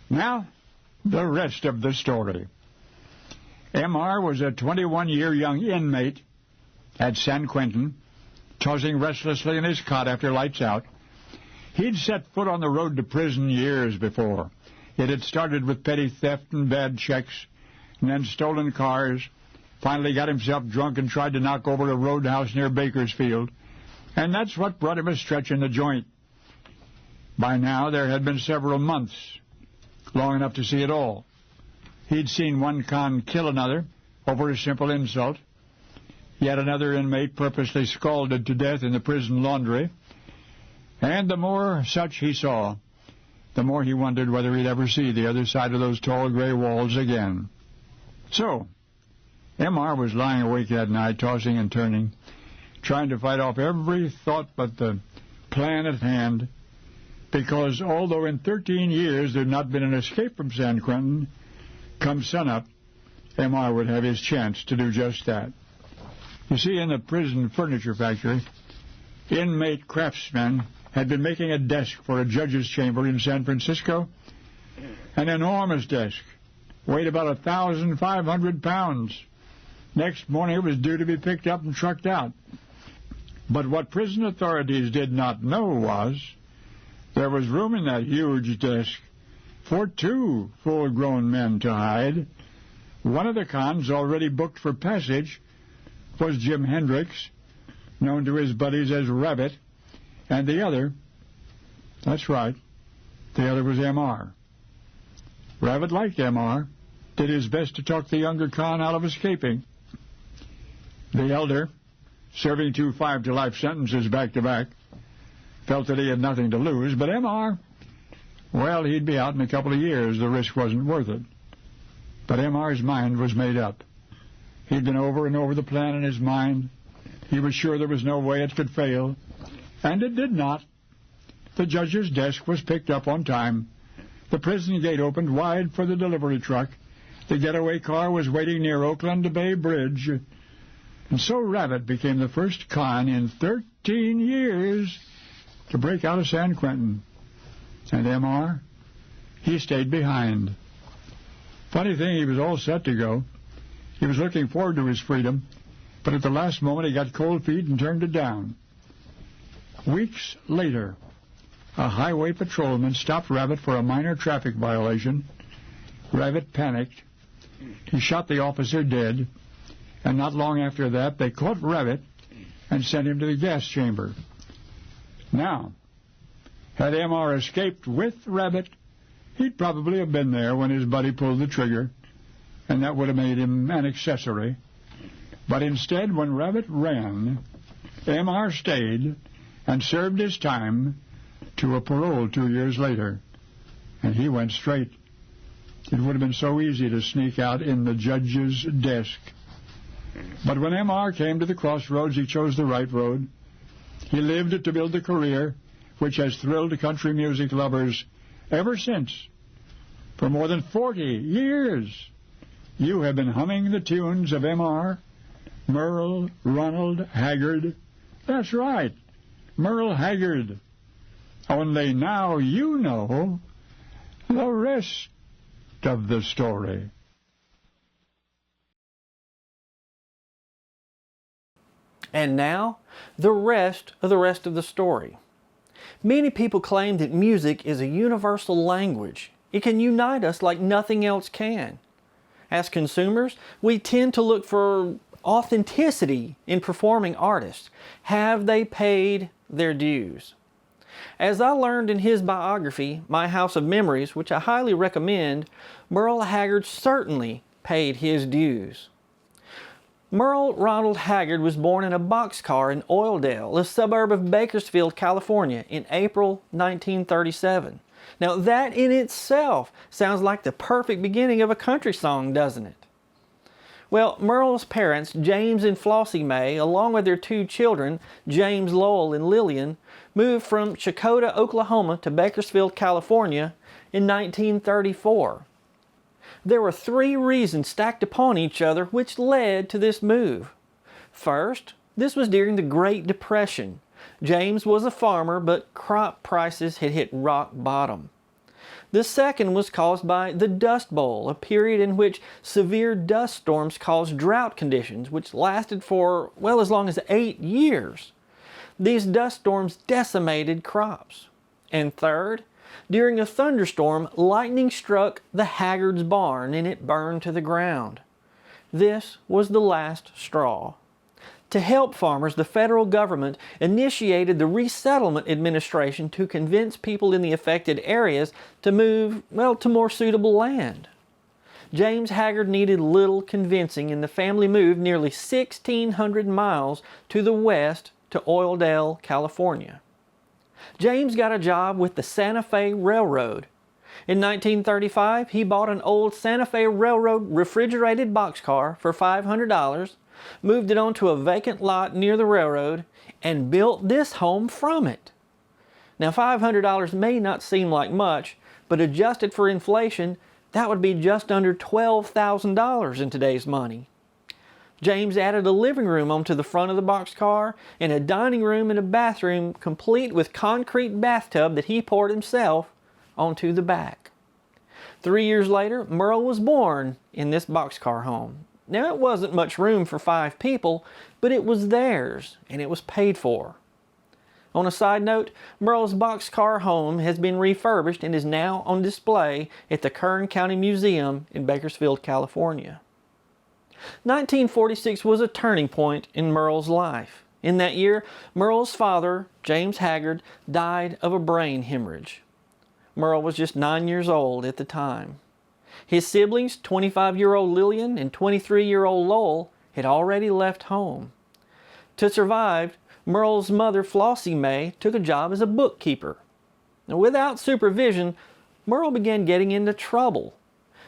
Now, the rest of the story. M.R. was a 21-year young inmate at San Quentin, tossing restlessly in his cot after lights out. He'd set foot on the road to prison years before. It had started with petty theft and bad checks, and then stolen cars. Finally got himself drunk and tried to knock over a roadhouse near Bakersfield, and that's what brought him a stretch in the joint. By now there had been several months, long enough to see it all. He'd seen one con kill another over a simple insult, yet another inmate purposely scalded to death in the prison laundry, and the more such he saw, the more he wondered whether he'd ever see the other side of those tall gray walls again. So, M.R. was lying awake that night, tossing and turning, trying to fight off every thought but the plan at hand, because although in 13 years there had not been an escape from San Quentin, come sunup, M.R. would have his chance to do just that. You see, in the prison furniture factory, inmate craftsmen had been making a desk for a judge's chamber in San Francisco, an enormous desk, weighed about 1,500 pounds. Next morning it was due to be picked up and trucked out. But what prison authorities did not know was there was room in that huge desk for 2 full-grown men to hide. One of the cons already booked for passage was Jim Hendricks, known to his buddies as Rabbit, and the other, that's right, the other was M.R. Rabbit liked M.R., did his best to talk the younger con out of escaping. The elder, serving 2 5-to-life sentences back-to-back, felt that he had nothing to lose, but M.R., well, he'd be out in a couple of years. The risk wasn't worth it. But M.R.'s mind was made up. He'd been over and over the plan in his mind. He was sure there was no way it could fail, and it did not. The judge's desk was picked up on time. The prison gate opened wide for the delivery truck. The getaway car was waiting near Oakland Bay Bridge. And so Rabbit became the first con in 13 years to break out of San Quentin. And M.R., he stayed behind. Funny thing, he was all set to go. He was looking forward to his freedom, but at the last moment he got cold feet and turned it down. Weeks later, a highway patrolman stopped Rabbit for a minor traffic violation. Rabbit panicked. He shot the officer dead, and not long after that they caught Rabbit and sent him to the gas chamber. Now, had M.R. escaped with Rabbit, he'd probably have been there when his buddy pulled the trigger, and that would have made him an accessory. But instead, when Rabbit ran, M.R. stayed and served his time to a parole 2 years later, and he went straight. It would have been so easy to sneak out in the judge's desk. But when M.R. came to the crossroads, he chose the right road. He lived to build the career which has thrilled country music lovers ever since. For more than 40 years, you have been humming the tunes of M.R., Merle Ronald Haggard. That's right, Merle Haggard. Only now you know the rest of the story. And now, the rest of the story. Many people claim that music is a universal language. It can unite us like nothing else can. As consumers, we tend to look for authenticity in performing artists. Have they paid their dues? As I learned in his biography, My House of Memories, which I highly recommend, Merle Haggard certainly paid his dues. Merle Ronald Haggard was born in a boxcar in Oildale, a suburb of Bakersfield, California, in April 1937. Now that in itself sounds like the perfect beginning of a country song, doesn't it? Well, Merle's parents, James and Flossie May, along with their 2 children, James Lowell and Lillian, moved from Chakota, Oklahoma to Bakersfield, California in 1934. There were 3 reasons stacked upon each other which led to this move. First, this was during the Great Depression. James was a farmer, but crop prices had hit rock bottom. The second was caused by the Dust Bowl, a period in which severe dust storms caused drought conditions, which lasted for, well, as long as 8 years. These dust storms decimated crops. And third, during a thunderstorm, lightning struck the Haggard's barn and it burned to the ground. This was the last straw. To help farmers, the federal government initiated the Resettlement Administration to convince people in the affected areas to move, well, to more suitable land. James Haggard needed little convincing, and the family moved nearly 1,600 miles to the west to Oildale, California. James got a job with the Santa Fe Railroad. In 1935, he bought an old Santa Fe Railroad refrigerated boxcar for $500, moved it onto a vacant lot near the railroad, and built this home from it. Now, $500 may not seem like much, but adjusted for inflation, that would be just under $12,000 in today's money. James added a living room onto the front of the boxcar and a dining room and a bathroom complete with concrete bathtub that he poured himself onto the back. 3 years later, Merle was born in this boxcar home. Now, it wasn't much room for 5 people, but it was theirs and it was paid for. On a side note, Merle's boxcar home has been refurbished and is now on display at the Kern County Museum in Bakersfield, California. 1946 was a turning point in Merle's life. In that year, Merle's father, James Haggard, died of a brain hemorrhage. Merle was just 9 years old at the time. His siblings, 25-year-old Lillian and 23-year-old Lowell, had already left home. To survive, Merle's mother, Flossie Mae, took a job as a bookkeeper. Now, without supervision, Merle began getting into trouble.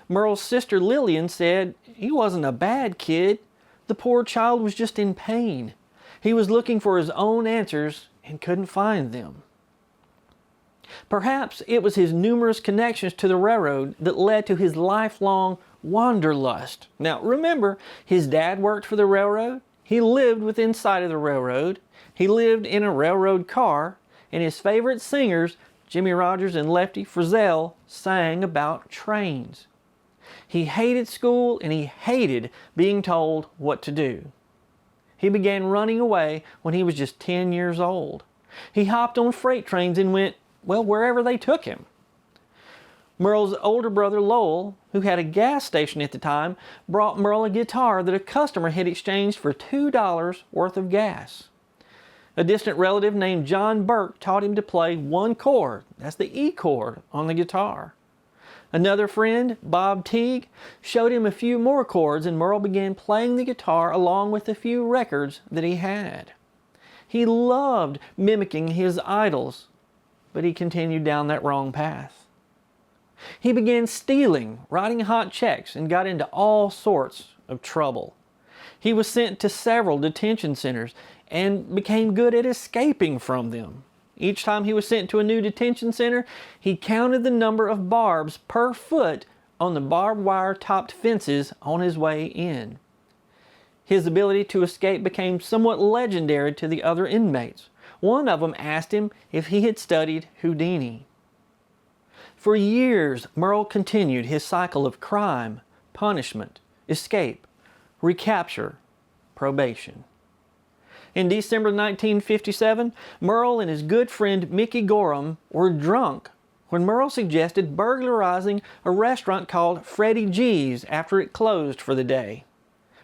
Merle's sister Lillian said he wasn't a bad kid. The poor child was just in pain. He was looking for his own answers and couldn't find them. Perhaps it was his numerous connections to the railroad that led to his lifelong wanderlust. Now remember, his dad worked for the railroad, he lived within sight of the railroad, he lived in a railroad car, and his favorite singers, Jimmie Rodgers and Lefty Frizzell, sang about trains. He hated school and he hated being told what to do. He began running away when he was just 10 years old. He hopped on freight trains and went, well, wherever they took him. Merle's older brother Lowell, who had a gas station at the time, brought Merle a guitar that a customer had exchanged for $2 worth of gas. A distant relative named John Burke taught him to play one chord, that's the E chord, on the guitar. Another friend, Bob Teague, showed him a few more chords, and Merle began playing the guitar along with a few records that he had. He loved mimicking his idols, but he continued down that wrong path. He began stealing, writing hot checks, and got into all sorts of trouble. He was sent to several detention centers and became good at escaping from them. Each time he was sent to a new detention center, he counted the number of barbs per foot on the barbed wire topped fences on his way in. His ability to escape became somewhat legendary to the other inmates. One of them asked him if he had studied Houdini. For years, Merle continued his cycle of crime, punishment, escape, recapture, probation. In December 1957, Merle and his good friend Mickey Gorham were drunk when Merle suggested burglarizing a restaurant called Freddie G's after it closed for the day.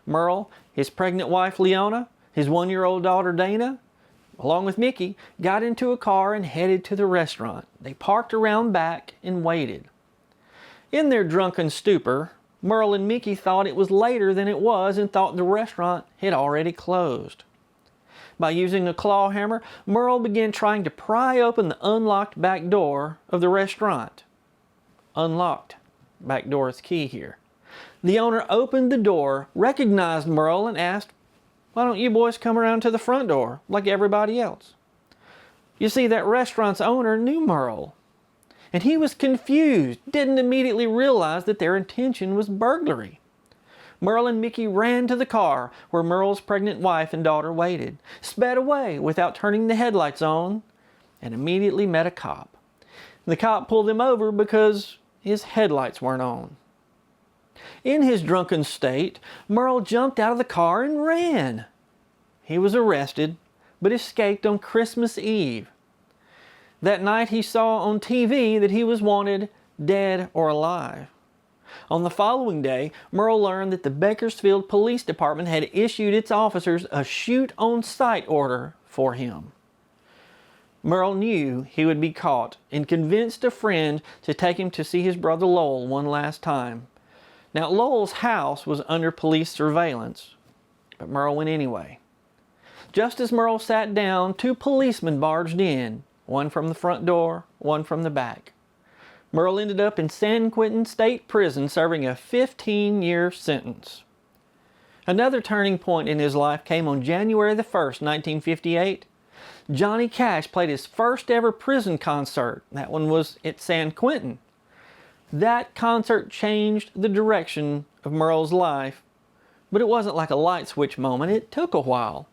Merle, his pregnant wife Leona, his 1-year-old daughter Dana, along with Mickey, got into a car and headed to the restaurant. They parked around back and waited. In their drunken stupor, Merle and Mickey thought it was later than it was and thought the restaurant had already closed. By using a claw hammer, Merle began trying to pry open the unlocked back door of the restaurant. Unlocked back door is key here. The owner opened the door, recognized Merle, and asked, "Why don't you boys come around to the front door like everybody else?" You see, that restaurant's owner knew Merle, and he was confused, didn't immediately realize that their intention was burglary. Merle and Mickey ran to the car where Merle's pregnant wife and daughter waited, sped away without turning the headlights on, and immediately met a cop. The cop pulled him over because his headlights weren't on. In his drunken state, Merle jumped out of the car and ran. He was arrested, but escaped on Christmas Eve. That night he saw on TV that he was wanted, dead or alive. On the following day, Merle learned that the Bakersfield Police Department had issued its officers a shoot-on-sight order for him. Merle knew he would be caught and convinced a friend to take him to see his brother Lowell one last time. Now, Lowell's house was under police surveillance, but Merle went anyway. Just as Merle sat down, 2 policemen barged in, one from the front door, one from the back. Merle ended up in San Quentin State Prison serving a 15-year sentence. Another turning point in his life came on January the 1st, 1958. Johnny Cash played his first ever prison concert. That one was at San Quentin. That concert changed the direction of Merle's life, but it wasn't like a light switch moment. It took a while.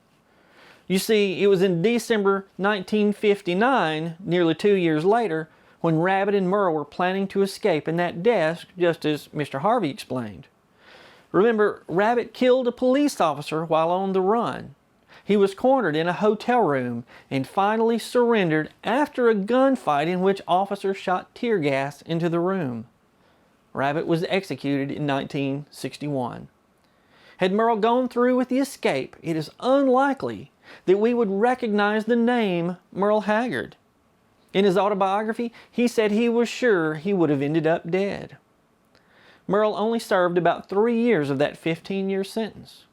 You see, it was in December 1959, nearly 2 years later, when Rabbit and Merle were planning to escape in that desk, just as Mr. Harvey explained. Remember, Rabbit killed a police officer while on the run. He was cornered in a hotel room and finally surrendered after a gunfight in which officers shot tear gas into the room. Rabbit was executed in 1961. Had Merle gone through with the escape, it is unlikely that we would recognize the name Merle Haggard. In his autobiography, he said he was sure he would have ended up dead. Merle only served about 3 years of that 15-year sentence.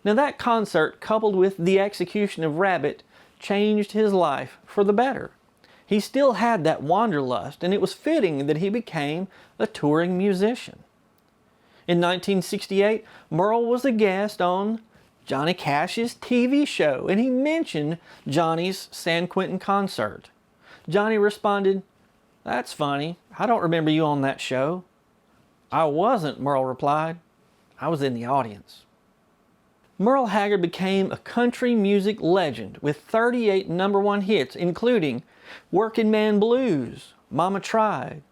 Now that concert, coupled with the execution of Rabbit, changed his life for the better. He still had that wanderlust, and it was fitting that he became a touring musician. In 1968, Merle was a guest on Johnny Cash's TV show, and he mentioned Johnny's San Quentin concert. Johnny responded, "That's funny. I don't remember you on that show." "I wasn't," Merle replied. "I was in the audience." Merle Haggard became a country music legend with 38 #1 hits, including Working Man Blues, Mama Tried,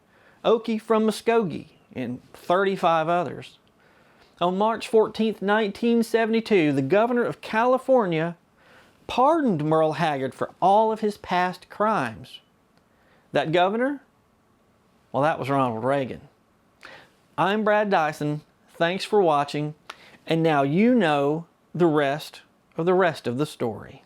Okie from Muskogee, and 35 others. On March 14, 1972, the governor of California pardoned Merle Haggard for all of his past crimes. That governor? Well, that was Ronald Reagan. I'm Brad Dison. Thanks for watching. And now you know the rest of the story.